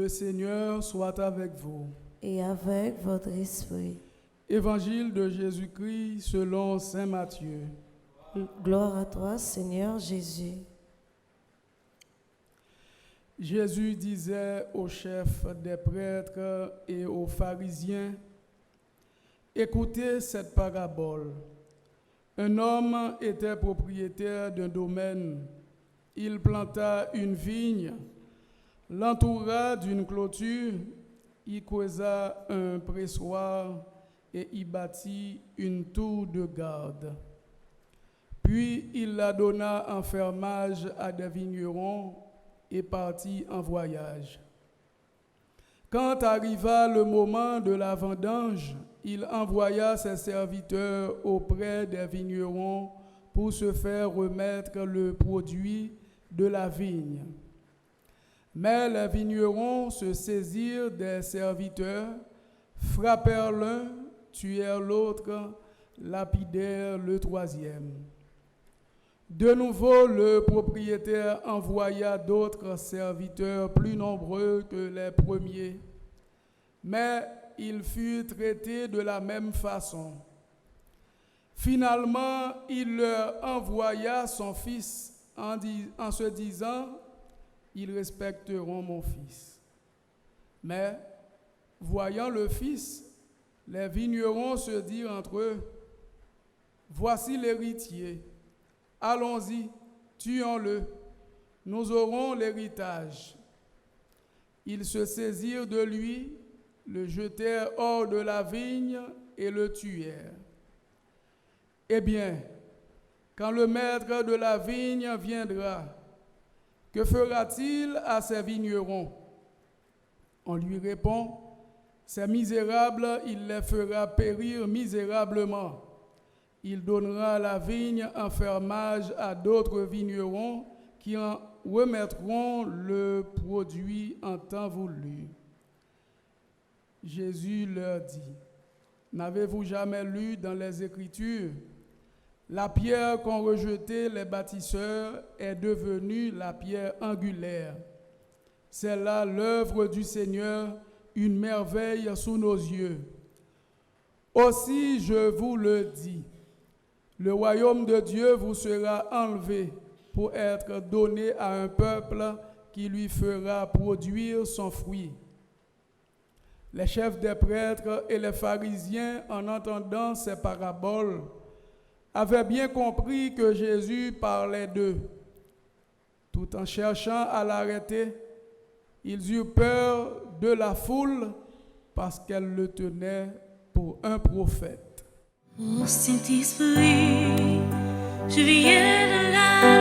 Le Seigneur soit avec vous. Et avec votre esprit. Évangile de Jésus-Christ selon saint Matthieu. Gloire à toi, Seigneur Jésus. Jésus disait aux chefs des prêtres et aux pharisiens, « Écoutez cette parabole. Un homme était propriétaire d'un domaine. Il planta une vigne, l'entoura d'une clôture, y creusa un pressoir et y bâtit une tour de garde. Puis il la donna en fermage à des vignerons et partit en voyage. Quand arriva le moment de la vendange, il envoya ses serviteurs auprès des vignerons pour se faire remettre le produit de la vigne. Mais les vignerons se saisirent des serviteurs, frappèrent l'un, tuèrent l'autre, lapidèrent le troisième. De nouveau, le propriétaire envoya d'autres serviteurs plus nombreux que les premiers, mais il fut traité de la même façon. Finalement, il leur envoya son fils en se disant, « Ils respecteront mon fils. » Mais, voyant le fils, les vignerons se dirent entre eux, « Voici l'héritier. Allons-y, tuons-le, nous aurons l'héritage. » Ils se saisirent de lui, le jetèrent hors de la vigne et le tuèrent. Eh bien, quand le maître de la vigne viendra, que fera-t-il à ces vignerons? On lui répond, ces misérables, il les fera périr misérablement. Il donnera la vigne en fermage à d'autres vignerons qui en remettront le produit en temps voulu. Jésus leur dit, « N'avez-vous jamais lu dans les Écritures? La pierre qu'ont rejetée les bâtisseurs est devenue la pierre angulaire. C'est là l'œuvre du Seigneur, une merveille sous nos yeux. Aussi, je vous le dis, le royaume de Dieu vous sera enlevé pour être donné à un peuple qui lui fera produire son fruit. » Les chefs des prêtres et les pharisiens, en entendant ces paraboles, avaient bien compris que Jésus parlait d'eux. Tout en cherchant à l'arrêter, ils eurent peur de la foule parce qu'elle le tenait pour un prophète. Ô Saint-Esprit, je viens de la